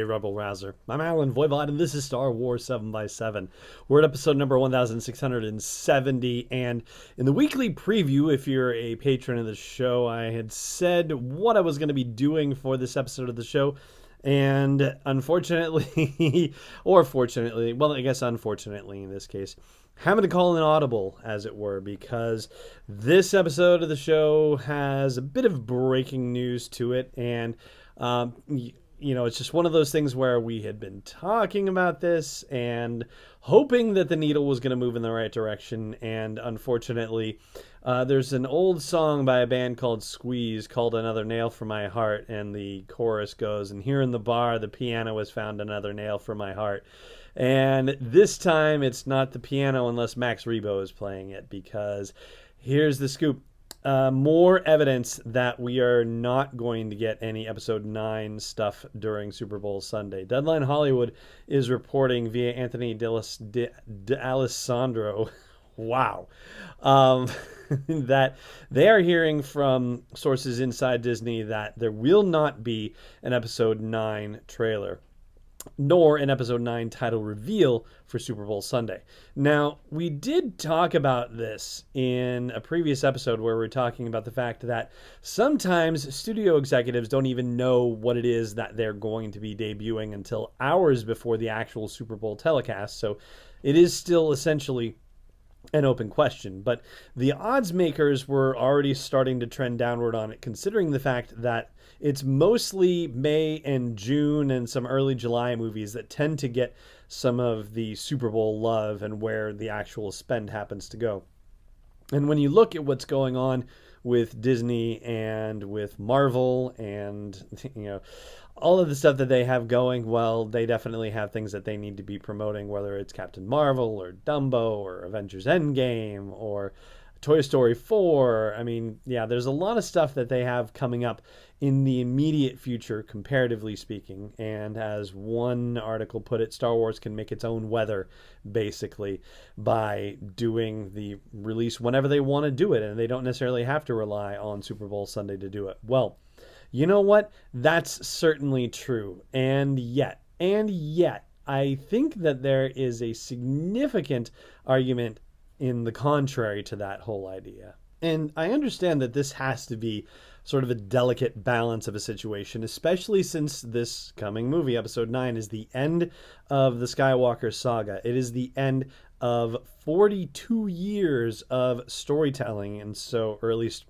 Rebel Rouser. I'm Alan Voivod, and this is Star Wars 7x7. We're at episode number 1670, and in the weekly preview, if you're a patron of the show, I had said what I was going to be doing for this episode of the show, and unfortunately, or fortunately, well, I guess unfortunately in this case, having to call an audible, as it were, because this episode of the show has a bit of breaking news to it, and it's just one of those things where we had been talking about this and hoping that the needle was going to move in the right direction, and unfortunately, there's an old song by a band called Squeeze called Another Nail for My Heart, and the chorus goes, "And here in the bar, the piano has found another nail for my heart." And this time, it's not the piano unless Max Rebo is playing it, because here's the scoop. More evidence that we are not going to get any Episode 9 stuff during Super Bowl Sunday. Deadline Hollywood is reporting via Anthony D'Alessandro, wow, that they are hearing from sources inside Disney that there will not be an Episode 9 trailer, nor an Episode 9 title reveal for Super Bowl Sunday. Now, we did talk about this in a previous episode where we're talking about the fact that sometimes studio executives don't even know what it is that they're going to be debuting until hours before the actual Super Bowl telecast, so it is still essentially an open question. But the odds makers were already starting to trend downward on it, considering the fact that it's mostly May and June and some early July movies that tend to get some of the Super Bowl love and where the actual spend happens to go. And when you look at what's going on with Disney and with Marvel and, all of the stuff that they have going, well, they definitely have things that they need to be promoting, whether it's Captain Marvel or Dumbo or Avengers Endgame or Toy Story 4. I mean, yeah, there's a lot of stuff that they have coming up in the immediate future, comparatively speaking. And as one article put it, Star Wars can make its own weather, basically, by doing the release whenever they want to do it. And they don't necessarily have to rely on Super Bowl Sunday to do it. Well, you know what? That's certainly true. And yet, I think that there is a significant argument in the contrary to that whole idea. And I understand that this has to be sort of a delicate balance of a situation, especially since this coming movie, Episode 9, is the end of the Skywalker saga. It is the end of 42 years of storytelling, and so, or at least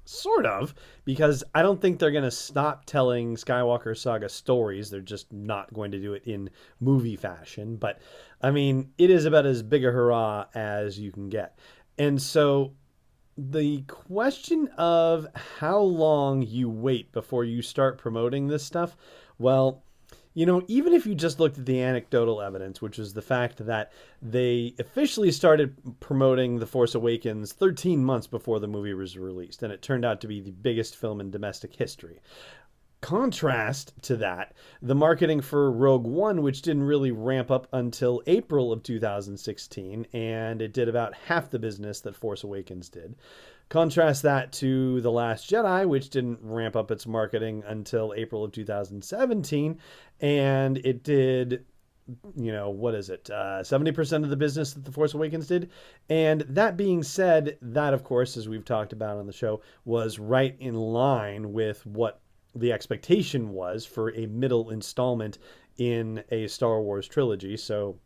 sort of, because I don't think they're going to stop telling Skywalker saga stories. They're just not going to do it in movie fashion. But, I mean, it is about as big a hurrah as you can get. And so the question of how long you wait before you start promoting this stuff, well, even if you just looked at the anecdotal evidence, which is the fact that they officially started promoting The Force Awakens 13 months before the movie was released, and it turned out to be the biggest film in domestic history. Contrast to that, the marketing for Rogue One, which didn't really ramp up until April of 2016, and it did about half the business that Force Awakens did. Contrast that to The Last Jedi, which didn't ramp up its marketing until April of 2017, and it did, 70% of the business that The Force Awakens did. And that being said, that, of course, as we've talked about on the show, was right in line with what the expectation was for a middle installment in a Star Wars trilogy. So,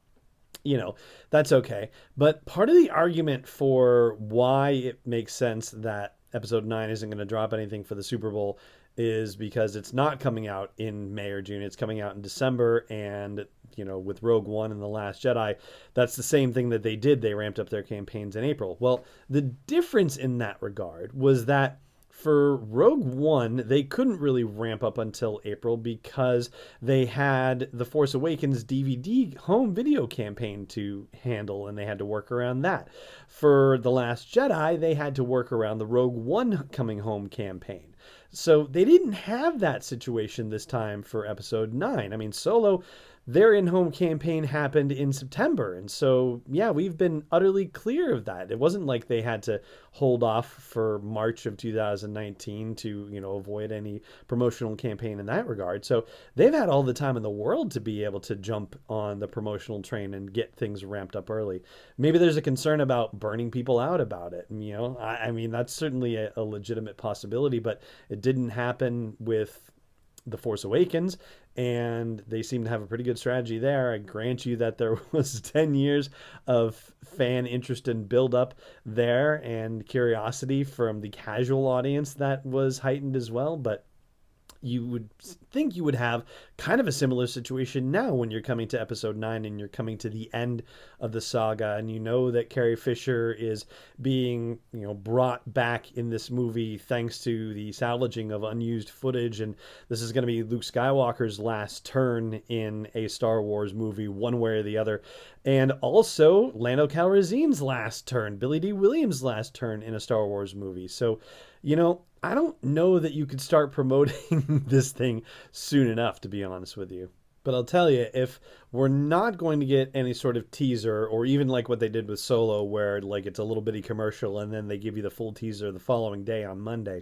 that's okay. But part of the argument for why it makes sense that Episode 9 isn't going to drop anything for the Super Bowl is because it's not coming out in May or June. It's coming out in December. And, with Rogue One and The Last Jedi, that's the same thing that they did. They ramped up their campaigns in April. Well, the difference in that regard was that for Rogue One, they couldn't really ramp up until April because they had the Force Awakens DVD home video campaign to handle, and they had to work around that. For The Last Jedi, they had to work around the Rogue One coming home campaign. So they didn't have that situation this time for Episode 9. I mean, Solo their in-home campaign happened in September. And so, yeah, we've been utterly clear of that. It wasn't like they had to hold off for March of 2019 to, avoid any promotional campaign in that regard. So they've had all the time in the world to be able to jump on the promotional train and get things ramped up early. Maybe there's a concern about burning people out about it. I mean, that's certainly a legitimate possibility, but it didn't happen with The Force Awakens, and they seem to have a pretty good strategy there. I grant you that there was 10 years of fan interest and build-up there and curiosity from the casual audience that was heightened as well, but you would think you would have kind of a similar situation now when you're coming to episode 9 and you're coming to the end of the saga, and you know that Carrie Fisher is being, brought back in this movie thanks to the salvaging of unused footage, and this is going to be Luke Skywalker's last turn in a Star Wars movie, one way or the other, and also Lando Calrissian's last turn, Billy D. Williams' last turn in a Star Wars movie. So, I don't know that you could start promoting this thing soon enough, to be honest with you. But I'll tell you, if we're not going to get any sort of teaser, or even like what they did with Solo, where like it's a little bitty commercial and then they give you the full teaser the following day on Monday,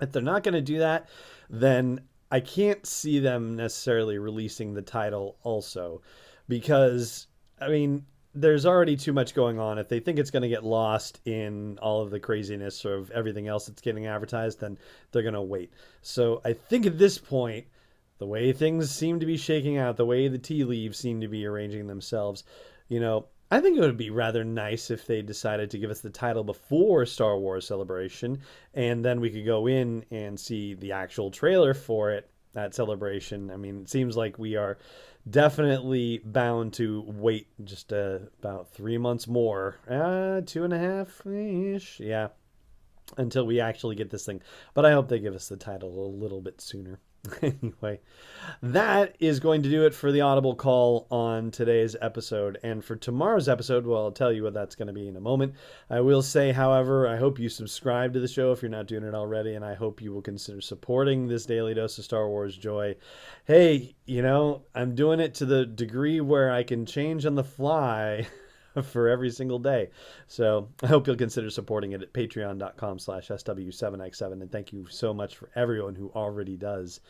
if they're not going to do that, then I can't see them necessarily releasing the title also, because, I mean, there's already too much going on. If they think it's going to get lost in all of the craziness of everything else that's getting advertised, then they're going to wait. So I think at this point, the way things seem to be shaking out, the way the tea leaves seem to be arranging themselves, I think it would be rather nice if they decided to give us the title before Star Wars Celebration, and then we could go in and see the actual trailer for it at Celebration. I mean, it seems like we are definitely bound to wait just about 3 months more, 2.5-ish, yeah, until we actually get this thing. But I hope they give us the title a little bit sooner. Anyway, that is going to do it for the Audible call on today's episode. And for tomorrow's episode, well, I'll tell you what that's going to be in a moment. I will say, however, I hope you subscribe to the show if you're not doing it already, and I hope you will consider supporting this daily dose of Star Wars joy. Hey, I'm doing it to the degree where I can change on the fly for every single day. So I hope you'll consider supporting it at patreon.com/SW7X7. And thank you so much for everyone who already does.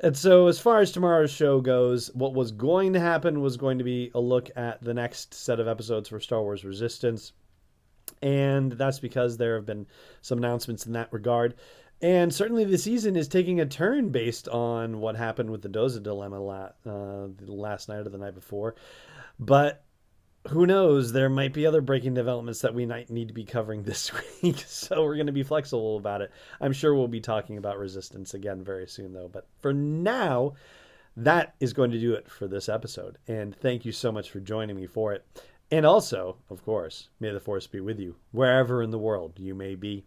And so as far as tomorrow's show goes, what was going to happen was going to be a look at the next set of episodes for Star Wars Resistance. And that's because there have been some announcements in that regard. And certainly the season is taking a turn based on what happened with the Doza dilemma last night or the night before. But who knows? There might be other breaking developments that we might need to be covering this week, so we're going to be flexible about it. I'm sure we'll be talking about Resistance again very soon, though. But for now, that is going to do it for this episode. And thank you so much for joining me for it. And also, of course, may the Force be with you, wherever in the world you may be.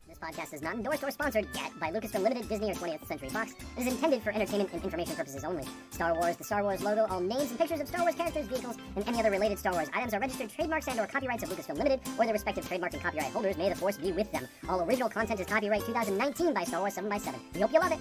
This podcast is not endorsed or sponsored yet by Lucasfilm Limited, Disney, or 20th Century Fox. It is intended for entertainment and information purposes only. Star Wars, the Star Wars logo, all names and pictures of Star Wars characters, vehicles, and any other related Star Wars items are registered trademarks and/or copyrights of Lucasfilm Limited or their respective trademark and copyright holders. May the Force be with them. All original content is copyright 2019 by Star Wars 7x7. We hope you love it.